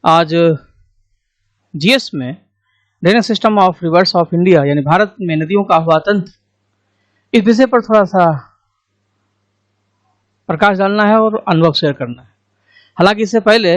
आज जीएस में drainage system of reverse of India यानी भारत में नदियों का आह्वा तंत्र, इस विषय पर थोड़ा सा प्रकाश डालना है और अनुभव शेयर करना है। हालांकि इससे पहले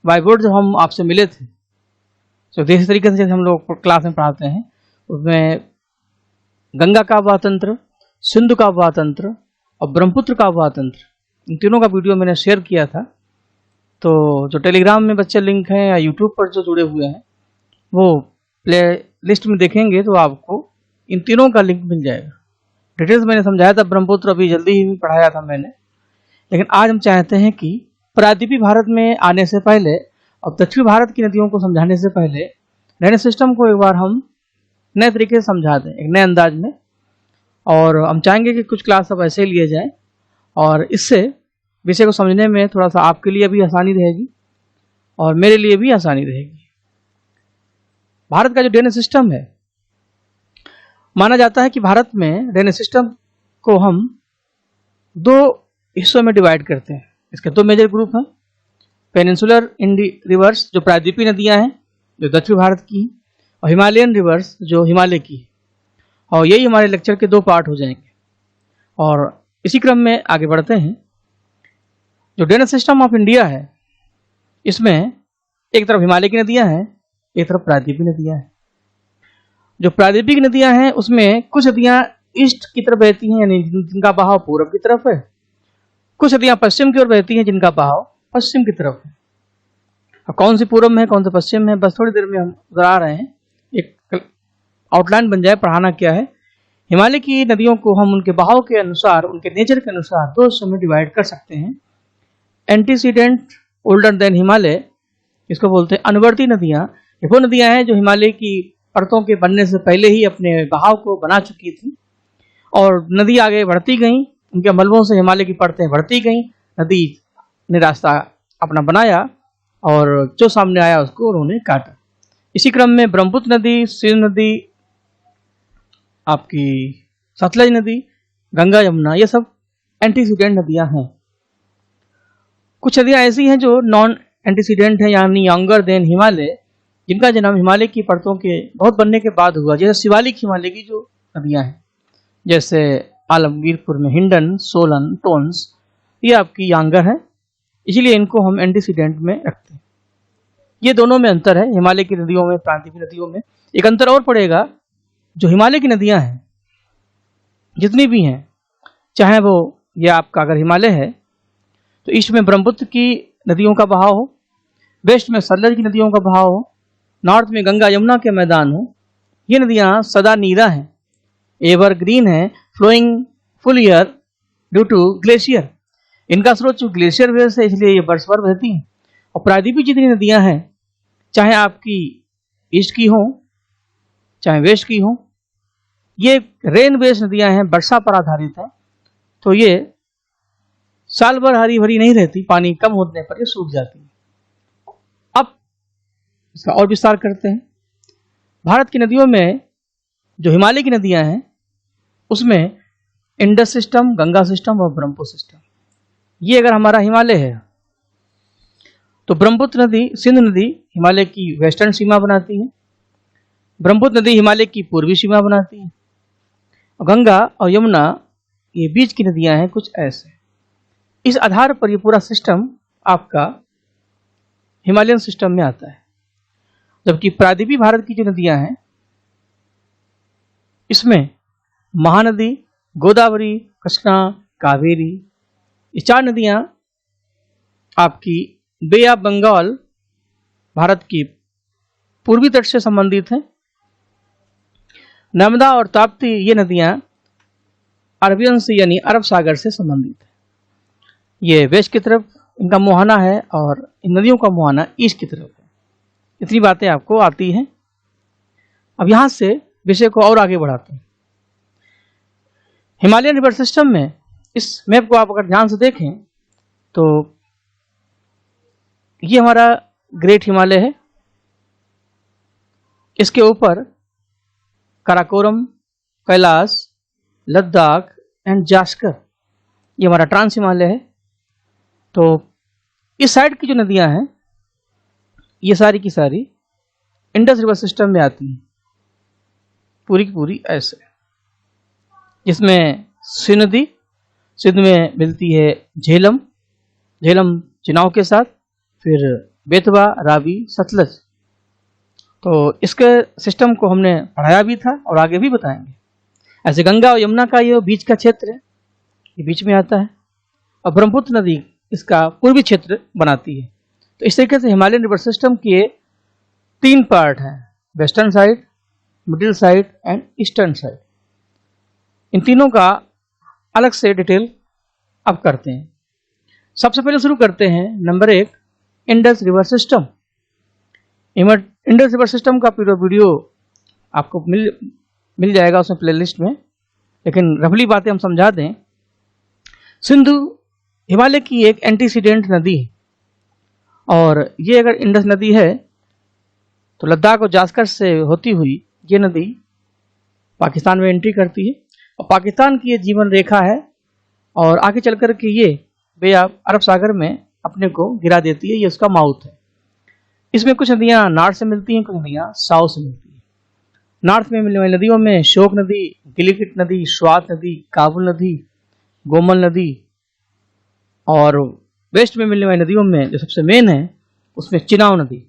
बाय बोर्ड जब हम आपसे मिले थे तो देसी तरीके से जैसे हम लोग क्लास में पढ़ाते हैं, उसमें गंगा का आह्वा तंत्र, सिंधु का आह्वा तंत्र और ब्रह्मपुत्र का आह्वा तंत्र, इन तीनों का वीडियो मैंने शेयर किया था। तो जो टेलीग्राम में बच्चे लिंक हैं या यूट्यूब पर जो जुड़े हुए हैं वो प्ले लिस्ट में देखेंगे तो आपको इन तीनों का लिंक मिल जाएगा। डिटेल्स मैंने समझाया था, ब्रह्मपुत्र अभी जल्दी ही पढ़ाया था मैंने। लेकिन आज हम चाहते हैं कि प्रायद्वीपीय भारत में आने से पहले और दक्षिण भारत की नदियों को समझाने से पहले ड्रेनेज सिस्टम को एक बार हम नए तरीके से समझा दें, एक नए अंदाज में। और हम चाहेंगे कि कुछ क्लास अब ऐसे लिए जाए और इससे विषय को समझने में थोड़ा सा आपके लिए भी आसानी रहेगी और मेरे लिए भी आसानी रहेगी। भारत का जो ड्रेनेज सिस्टम है, माना जाता है कि भारत में ड्रेनेज सिस्टम को हम दो हिस्सों में डिवाइड करते हैं। इसके दो मेजर ग्रुप हैं, पेनिनसुलर रिवर्स जो प्रायद्वीपीय नदियां हैं जो दक्षिण भारत की हैं, और हिमालयन रिवर्स जो हिमालय की है। और यही हमारे लेक्चर के दो पार्ट हो जाएंगे। और इसी क्रम में आगे बढ़ते हैं। जो ड्रेनेज सिस्टम ऑफ इंडिया है, इसमें एक तरफ हिमालय की नदियां हैं, एक तरफ प्रायद्वीपीय नदियां हैं। जो प्रायद्वीपीय नदियां हैं उसमें कुछ नदियां ईस्ट की तरफ बहती हैं यानी जिनका बहाव पूर्व की तरफ है, कुछ नदियां पश्चिम की ओर बहती हैं जिनका बहाव पश्चिम की तरफ है। और कौन सी पूर्व में है कौन सा पश्चिम में है, बस थोड़ी देर में हम बता रहे हैं, एक आउटलाइन बन जाए पढ़ाना क्या है। हिमालय की नदियों को हम उनके बहाव के अनुसार, उनके नेचर के अनुसार दो हिस्सों में डिवाइड कर सकते हैं। एंटीसीडेंट ओल्डर देन हिमालय, इसको बोलते हैं अनुवर्ती नदियां। ये वो नदियां हैं जो हिमालय की परतों के बनने से पहले ही अपने बहाव को बना चुकी थी और नदी आगे बढ़ती गई, उनके मलबों से हिमालय की परतें बढ़ती गई, नदी ने रास्ता अपना बनाया और जो सामने आया उसको उन्होंने काटा। इसी क्रम में ब्रह्मपुत्र नदी, सिंधु नदी, आपकी सतलज नदी, गंगा, यमुना, ये सब एंटीसीडेंट नदियां हैं। कुछ नदियां ऐसी हैं जो नॉन एंटीसीडेंट हैं यानी यंगर देन हिमालय, जिनका जन्म हिमालय की परतों के बहुत बनने के बाद हुआ, जैसे शिवालिक हिमालय की जो नदियां हैं, जैसे आलमगीरपुर में हिंडन, सोलन, टोन्स, ये आपकी यंगर है, इसलिए इनको हम एंटीसीडेंट में रखते हैं। ये दोनों में अंतर है, हिमालय की नदियों में, प्रायद्वीपीय नदियों में। एक अंतर और पड़ेगा, जो हिमालय की नदियां हैं जितनी भी हैं, चाहे वो ये आपका अगर हिमालय है तो ईस्ट में ब्रह्मपुत्र की नदियों का बहाव हो, वेस्ट में सतलज की नदियों का बहाव हो, नॉर्थ में गंगा यमुना के मैदान हो, ये नदियां सदा नीरा हैं, एवरग्रीन हैं, flowing full year due to glacier. इनका स्रोत जो ग्लेशियर वेव से, इसलिए ये वर्ष भर बहती हैं। और प्रायद्वीपीय जितनी नदियां हैं, चाहे आपकी ईस्ट की हो चाहे वेस्ट की हो, ये रेन बेस्ड नदियां हैं, वर्षा पर आधारित है, तो ये साल भर हरी भरी नहीं रहती, पानी कम होने पर ये सूख जाती है। अब इसका और विस्तार करते हैं। भारत की नदियों में जो हिमालय की नदियां हैं उसमें इंडस सिस्टम, गंगा सिस्टम और ब्रह्मपुत्र सिस्टम, ये अगर हमारा हिमालय है तो ब्रह्मपुत्र नदी, सिंधु नदी हिमालय की वेस्टर्न सीमा बनाती है, ब्रह्मपुत्र नदी हिमालय की पूर्वी सीमा बनाती है, और गंगा और यमुना ये बीच की नदियां हैं, कुछ ऐसे। इस आधार पर ये पूरा सिस्टम आपका हिमालयन सिस्टम में आता है। जबकि प्रायद्वीपीय भारत की जो नदियां हैं, इसमें महानदी, गोदावरी, कृष्णा, कावेरी, ये चार नदियां आपकी बे ऑफ बंगाल भारत की पूर्वी तट से संबंधित हैं। नर्मदा और ताप्ती ये नदियां अरबियन सी यानी अरब सागर से संबंधित है। ये वेस्ट की तरफ इनका मुहाना है और इन नदियों का मुहाना ईस्ट की तरफ है। इतनी बातें आपको आती हैं। अब यहां से विषय को और आगे बढ़ाते हैं। हिमालयन रिवर सिस्टम में इस मैप को आप अगर ध्यान से देखें तो ये हमारा ग्रेट हिमालय है, इसके ऊपर काराकोरम, कैलाश, लद्दाख एंड जास्कर, ये हमारा ट्रांस हिमालय है। तो इस साइड की जो नदियां हैं ये सारी की सारी इंडस रिवर सिस्टम में आती हैं, पूरी की पूरी ऐसे, जिसमें सिंध नदी, सिंध में मिलती है झेलम, झेलम चिनाव के साथ, फिर बेतवा, रावी, सतलज। तो इसके सिस्टम को हमने पढ़ाया भी था और आगे भी बताएंगे। ऐसे गंगा और यमुना का ये बीच का क्षेत्र है, ये बीच में आता है, और ब्रह्मपुत्र नदी इसका पूर्वी क्षेत्र बनाती है। तो इस तरीके से हिमालयन रिवर सिस्टम के 3 पार्ट हैं, western side, middle side and eastern side. इन तीनों का अलग से डिटेल अब करते हैं। सबसे पहले शुरू करते हैं number 1, Indus river system. Indus river system का पूरा वीडियो आपको मिल जाएगा उसमें प्लेलिस्ट में, लेकिन रफली बातें हम समझा दें। सिंधु हिमालय की एक एंटीसीडेंट नदी है, और ये अगर इंडस नदी है तो लद्दाख और जास्कर से होती हुई ये नदी पाकिस्तान में एंट्री करती है, और पाकिस्तान की ये जीवन रेखा है, और आगे चल कर के ये बे अरब सागर में अपने को गिरा देती है। ये उसका माउथ है। इसमें कुछ नदियाँ नॉर्थ से मिलती हैं, कुछ नदियाँ साउथ से मिलती हैं। नॉर्थ में मिलने वाली नदियों में शोक नदी, गिलिगिट नदी, स्वात नदी, काबुल नदी, गोमल नदी, और वेस्ट में मिलने वाली नदियों में जो सबसे मेन है उसमें चिनाव नदी।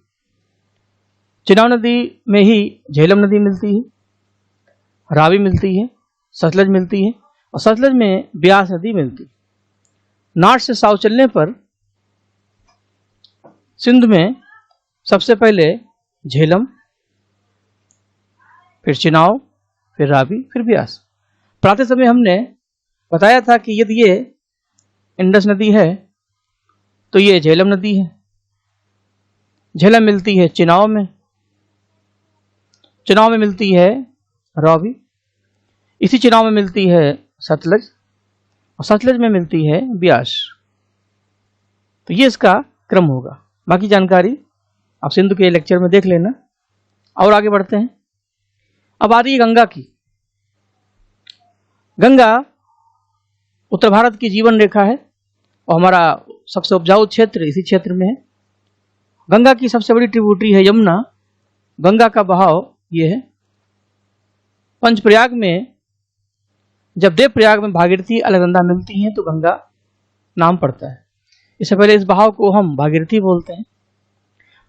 चिनाव नदी में ही झेलम नदी मिलती है, रावी मिलती है, सतलज मिलती है, और सतलज में ब्यास नदी मिलती है। नॉर्थ से साउथ चलने पर सिंध में सबसे पहले झेलम, फिर चिनाव, फिर रावी, फिर ब्यास। पढ़ाते समय हमने बताया था कि यदि ये इंडस नदी है तो ये झेलम नदी है। झेलम मिलती है चिनाव में, चिनाव में मिलती है रावी, इसी चिनाव में मिलती है सतलज, और सतलज में मिलती है ब्यास। तो ये इसका क्रम होगा। बाकी जानकारी आप सिंधु के लेक्चर में देख लेना। और आगे बढ़ते हैं। अब आ रही है गंगा की। गंगा उत्तर भारत की जीवन रेखा है, और हमारा सबसे उपजाऊ क्षेत्र इसी क्षेत्र में है। गंगा की सबसे बड़ी ट्रिब्यूटरी है यमुना। गंगा का बहाव ये है। पंचप्रयाग में जब देवप्रयाग में भागीरथी अलकनंदा मिलती हैं तो गंगा नाम पड़ता है। इससे पहले इस बहाव को हम भागीरथी बोलते हैं।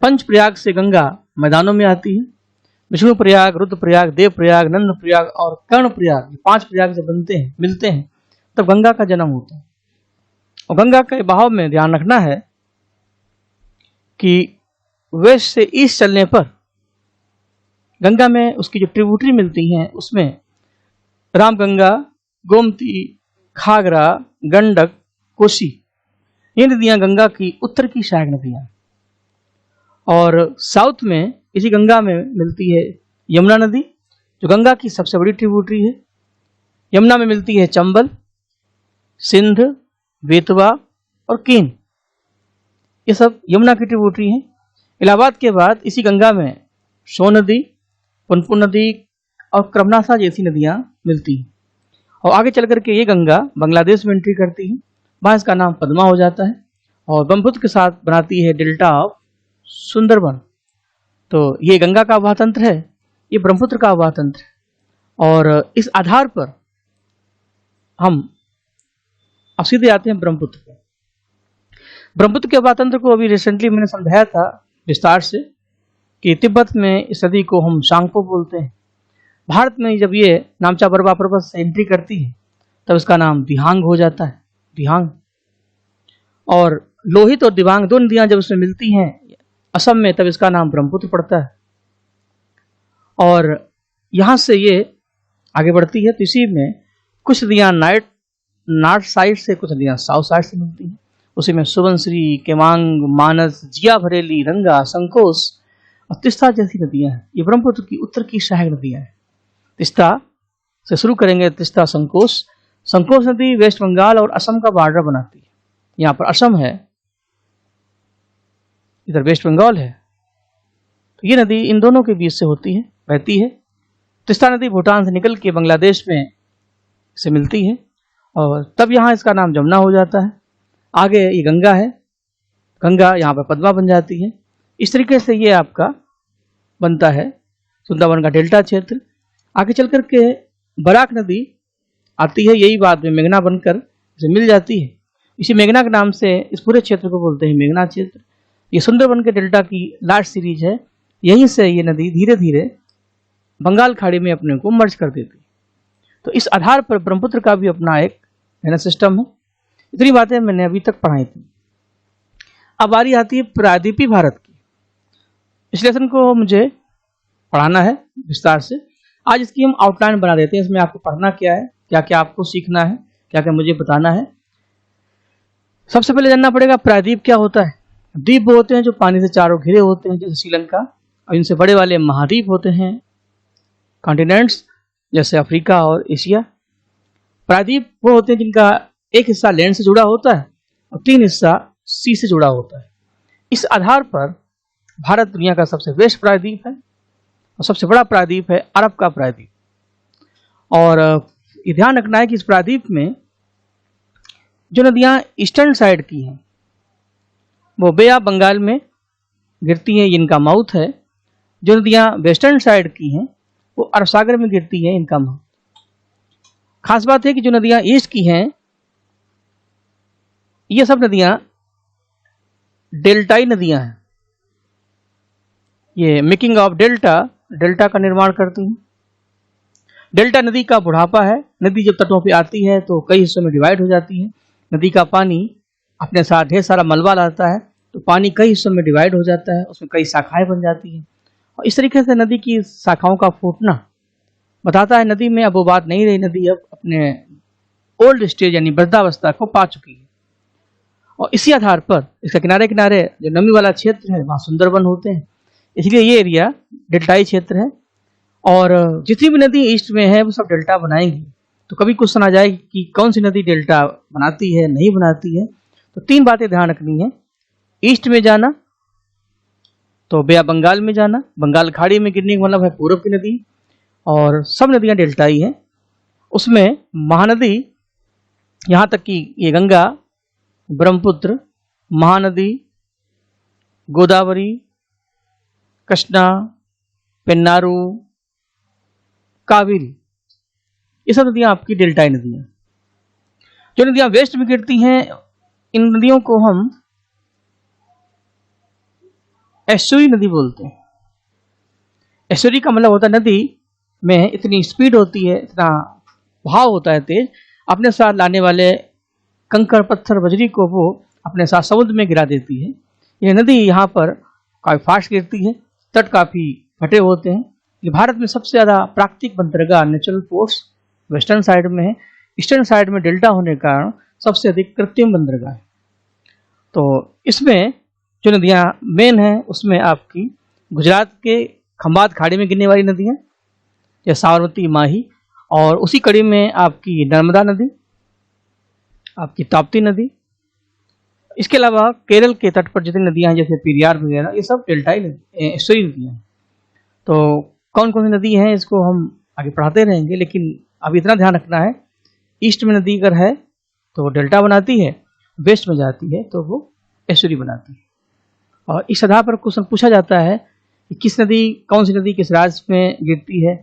पंचप्रयाग से गंगा मैदानों में आती है। विष्णु प्रयाग, रुद्रप्रयाग, देवप्रयाग, नंदप्रयाग और कर्णप्रयाग, 5 प्रयाग जब मिलते हैं तब गंगा का जन्म होता है। और गंगा के बहाव में ध्यान रखना है कि वेस्ट से ईस्ट चलने पर गंगा में उसकी जो ट्रिब्यूटरी मिलती हैं उसमें रामगंगा, गोमती, घाघरा, गंडक, कोसी, ये नदियां गंगा की उत्तर की सहायक नदियां। और साउथ में इसी गंगा में मिलती है यमुना नदी, जो गंगा की सबसे बड़ी ट्रिब्यूटरी है। यमुना में मिलती है चंबल, सिंध, बेतवा और केन, ये सब यमुना की ट्रिब्यूटरी हैं। इलाहाबाद के बाद इसी गंगा में सोन नदी, पुनपुन नदी और क्रमनासा जैसी नदियां मिलती हैं। और आगे चल करके ये गंगा बांग्लादेश में एंट्री करती है। वहाँ इसका नाम पद्मा हो जाता है, और ब्रह्मपुत्र के साथ बनाती है डेल्टा ऑफ सुंदरबन। तो ये गंगा का आवाह तंत्र है, ये ब्रह्मपुत्र का आवाह तंत्र है। और इस आधार पर हम अब सीधे आते हैं ब्रह्मपुत्र पर। ब्रह्मपुत्र के आवाह तंत्र को अभी रिसेंटली मैंने समझाया था विस्तार से कि तिब्बत में इस नदी को हम शांगपो बोलते हैं। भारत में जब ये नामचा बरवा पर्वत से एंट्री करती है तब इसका नाम दिहांग हो जाता है, दिहांग। और लोहित और दिबांग दो नदियां जब इसमें मिलती हैं असम में तब इसका नाम ब्रह्मपुत्र पड़ता है। और यहाँ से ये आगे बढ़ती है तो इसी में कुछ नदियाँ नॉर्थ साइड से, कुछ नदियाँ साउथ साइड से मिलती हैं। उसी में सुबनश्री, केमांग, मानस, जिया भरेली, रंगा, संकोस और तिस्ता जैसी नदियाँ हैं। ये ब्रह्मपुत्र की उत्तर की सहायक नदियाँ हैं। तिस्ता से शुरू करेंगे, तिस्ता, संकोस। संकोस नदी वेस्ट बंगाल और असम का बॉर्डर बनाती है। यहाँ पर असम है, इधर वेस्ट बंगाल है। तो ये नदी इन दोनों के बीच से होती है, बहती है। तिस्ता नदी भूटान से निकल के बांग्लादेश में से मिलती है, और तब यहाँ इसका नाम जमुना हो जाता है। आगे ये गंगा है, गंगा यहाँ पर पद्मा बन जाती है। इस तरीके से ये आपका बनता है सुंदरवन का डेल्टा क्षेत्र। आगे चल कर के बराक नदी आती है, यही बाद में मेघना बनकर इसे मिल जाती है। इसी मेघना के नाम से इस पूरे क्षेत्र को बोलते हैं मेघना क्षेत्र। ये सुंदरवन के डेल्टा की लास्ट सीरीज है। यहीं से ये नदी धीरे धीरे बंगाल खाड़ी में अपने को मर्ज कर देती है। तो इस आधार पर ब्रह्मपुत्र का भी अपना एक ड्रेनेज सिस्टम है। इतनी बातें मैंने अभी तक पढ़ाई थी। अब बारी आती है प्रायद्वीपीय भारत की। इस लेसन को मुझे पढ़ाना है विस्तार से। आज इसकी हम आउटलाइन बना देते हैं। इसमें आपको पढ़ना क्या है, क्या क्या आपको सीखना है, क्या क्या मुझे बताना है। सबसे पहले जानना पड़ेगा प्रायद्वीप क्या होता है। द्वीप वो होते हैं जो पानी से चारों घिरे होते हैं, जैसे श्रीलंका, और इनसे बड़े वाले महाद्वीप होते हैं कॉन्टिनेंट्स, जैसे अफ्रीका और एशिया। प्रायद्वीप वो होते हैं जिनका एक हिस्सा लैंड से जुड़ा होता है और 3 हिस्सा सी से जुड़ा होता है। इस आधार पर भारत दुनिया का सबसे वेस्ट प्रायद्वीप है और सबसे बड़ा प्रायद्वीप है अरब का प्रायद्वीप। और ये ध्यान रखना है कि इस प्रायद्वीप में जो नदियां ईस्टर्न साइड की हैं वो बे ऑफ बंगाल में गिरती हैं, इनका माउथ है। जो नदियां वेस्टर्न साइड की हैं वो अरब सागर में गिरती हैं, इनका माउथ। खास बात है कि जो नदियां ईस्ट की हैं ये सब नदियां डेल्टाई नदियां हैं। ये मेकिंग ऑफ डेल्टा का निर्माण करती हैं। डेल्टा नदी का बुढ़ापा है। नदी जब तटों पे आती है तो कई हिस्सों में डिवाइड हो जाती है। नदी का पानी अपने साथ ढेर सारा मलबा लाता है तो पानी कई हिस्सों में डिवाइड हो जाता है, उसमें कई शाखाएं बन जाती हैं। और इस तरीके से नदी की शाखाओं का फूटना बताता है नदी में अब वो बात नहीं रही, नदी अब अपने ओल्ड स्टेज यानी वृद्धावस्था को पा चुकी है। और इसी आधार पर इसका किनारे किनारे जो नमी वाला क्षेत्र है वहाँ सुंदरवन होते हैं, इसलिए ये एरिया डेल्टाई क्षेत्र है। और जितनी भी नदी ईस्ट में है वो सब डेल्टा बनाएंगी। तो कभी क्वेश्चन आ जाए कि कौन सी नदी डेल्टा बनाती है नहीं बनाती है, तो 3 बातें ध्यान रखनी है। ईस्ट में जाना तो बे ऑफ बंगाल में जाना, बंगाल खाड़ी में गिरने का मतलब है पूरब की नदी, और सब नदियां डेल्टाई हैं। उसमें महानदी यहाँ तक कि ये गंगा, ब्रह्मपुत्र, महानदी, गोदावरी, कृष्णा, पेन्नारू, कावेरी, ये सब नदियां आपकी डेल्टाई नदियां। जो नदियां वेस्ट में गिरती हैं इन नदियों को हम एस्चुरी नदी बोलते हैं। एस्चुरी का मतलब होता है नदी में इतनी स्पीड होती है, इतना बहाव होता है तेज, अपने साथ लाने वाले कंकड़ पत्थर बजरी को वो अपने साथ समुद्र में गिरा देती है। यह नदी यहाँ पर काफी फास्ट गिरती है, तट काफी फटे होते हैं। ये भारत में सबसे ज़्यादा प्राकृतिक बंदरगाह नेचुरल पोर्ट्स वेस्टर्न साइड में है। ईस्टर्न साइड में डेल्टा होने के कारण सबसे अधिक कृत्रिम बंदरगाह है। तो इसमें जो नदियाँ मेन हैं उसमें आपकी गुजरात के खंबात खाड़ी में गिरने वाली नदियाँ जैसे साबरमती, माही, और उसी कड़ी में आपकी नर्मदा नदी, आपकी ताप्ती नदी। इसके अलावा केरल के तट पर जितनी नदियाँ हैं जैसे पेरियार वगैरह, ये सब डेल्टाई एस्चुरी नदियाँ हैं। तो कौन कौन सी नदी हैं इसको हम आगे पढ़ाते रहेंगे, लेकिन अब इतना ध्यान रखना है ईस्ट में नदी अगर है तो वो डेल्टा बनाती है, वेस्ट में जाती है तो वो एस्चुरी बनाती है। और इस आधार पर क्वेश्चन पूछा जाता है कि किस नदी, कौन सी नदी किस राज्य में गिरती है,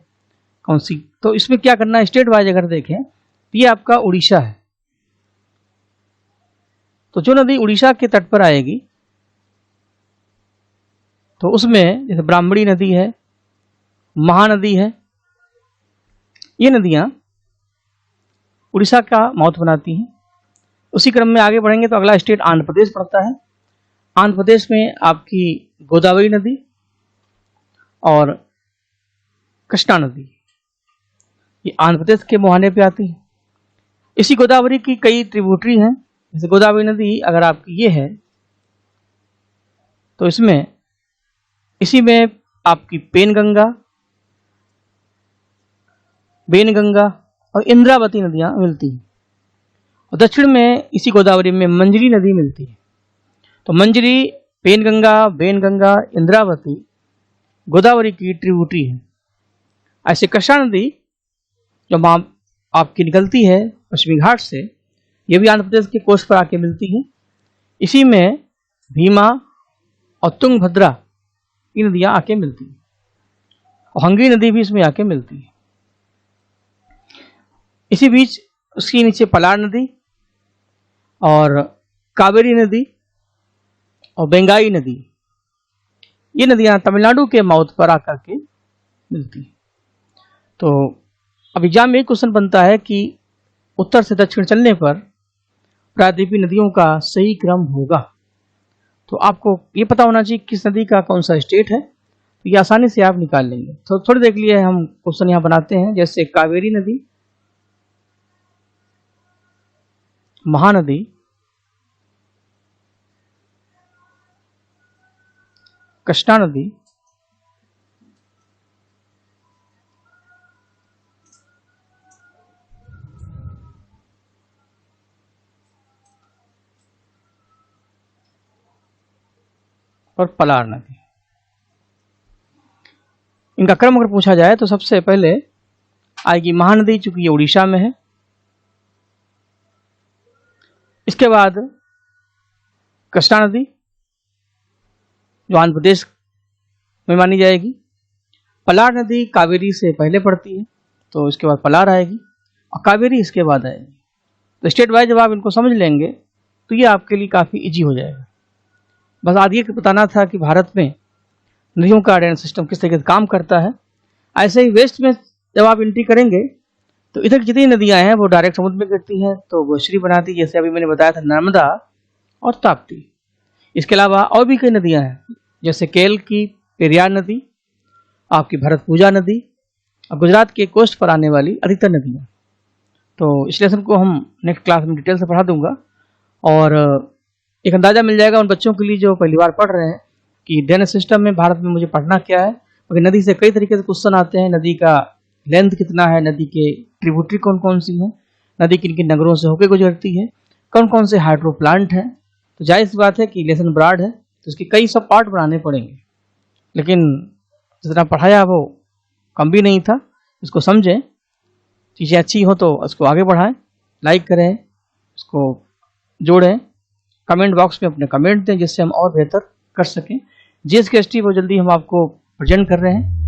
कौन सी। तो इसमें क्या करना है, स्टेट वाइज अगर देखें तो ये आपका उड़ीसा है। तो जो नदी उड़ीसा के तट पर आएगी तो उसमें जैसे ब्राह्मणी नदी है, महानदी है, ये नदियां उड़ीसा का माउथ बनाती हैं। उसी क्रम में आगे बढ़ेंगे तो अगला स्टेट आंध्र प्रदेश पड़ता है। आंध्र प्रदेश में आपकी गोदावरी नदी और कृष्णा नदी, ये आंध्र प्रदेश के मुहाने पे आती है। इसी गोदावरी की कई ट्रिब्यूटरी हैं। जैसे गोदावरी नदी अगर आपकी ये है तो इसमें इसी में आपकी पेनगंगा, बेनगंगा और इंद्रावती नदियां मिलती हैं। और दक्षिण में इसी गोदावरी में मंजरी नदी मिलती है। तो मंजरी, पेनगंगा, बेनगंगा, इंद्रावती गोदावरी की ट्रिब्यूटरी है। ऐसे कृष्णा नदी जब आपकी निकलती है पश्चिमी घाट से, ये भी आंध्र प्रदेश के कोस्ट पर आके मिलती है। इसी में भीमा और तुंगभद्रा ये नदियाँ आके मिलती हैं। और हंगरी नदी भी इसमें आके मिलती है। इसी बीच उसके नीचे पलार नदी और कावेरी नदी और बेंगाई नदी, ये नदियाँ तमिलनाडु के माउथ पर आकर के मिलती हैं। तो अब एग्जाम में एक क्वेश्चन बनता है कि उत्तर से दक्षिण चलने पर प्रायद्वीपीय नदियों का सही क्रम होगा। तो आपको ये पता होना चाहिए किस नदी का कौन सा स्टेट है, तो ये आसानी से आप निकाल लेंगे। तो थोड़ी देख लिए हम क्वेश्चन यहाँ बनाते हैं, जैसे कावेरी नदी, महानदी, कृष्णा नदी, और पलार नदी। इनका क्रम अगर पूछा जाए तो सबसे पहले आएगी महानदी, चूंकि ये उड़ीसा में है। इसके बाद कृष्णा नदी जो आंध्र प्रदेश में मानी जाएगी। पलार नदी कावेरी से पहले पड़ती है, तो इसके बाद पलार आएगी और कावेरी इसके बाद आएगी। तो स्टेट वाइज जब आप इनको समझ लेंगे तो ये आपके लिए काफ़ी इजी हो जाएगा। बस आज ये बताना था कि भारत में नदियों का ड्रेनेज सिस्टम किस तरीके से काम करता है। ऐसे ही वेस्ट में जब आप एंट्री करेंगे तो इधर की जितनी नदियां हैं वो डायरेक्ट समुद्र में गिरती हैं, तो गोश्री बनाती है, जैसे अभी मैंने बताया था नर्मदा और ताप्ती। इसके अलावा और भी कई नदियां हैं, जैसे केल की पेरियार नदी, आपकी भरतपुजा नदी और गुजरात के कोस्ट पर आने वाली अधिकतर नदियां। तो इस लेसन को हम नेक्स्ट क्लास में डिटेल से पढ़ा दूंगा और एक अंदाजा मिल जाएगा उन बच्चों के लिए जो पहली बार पढ़ रहे हैं कि ड्रेनेज सिस्टम में भारत में मुझे पढ़ना क्या है। क्योंकि नदी से कई तरीके से क्वेश्चन आते हैं, नदी का लेंथ कितना है, नदी के ट्रिब्यूटरी कौन कौन सी हैं, नदी किन किन नगरों से होकर गुजरती है, कौन कौन से हाइड्रो प्लांट हैं। तो जाहिर सी बात है कि लेसन ब्रॉड है, तो इसके कई सब पार्ट बनाने पड़ेंगे, लेकिन जितना पढ़ाया वो कम भी नहीं था। इसको समझें, चीज़ें अच्छी हो तो उसको आगे बढ़ाएं, लाइक करें, उसको जोड़ें, कमेंट बॉक्स में अपने कमेंट दें जिससे हम और बेहतर कर सकें। जीएस के एसटी बहुत जल्दी हम आपको प्रेजेंट कर रहे हैं।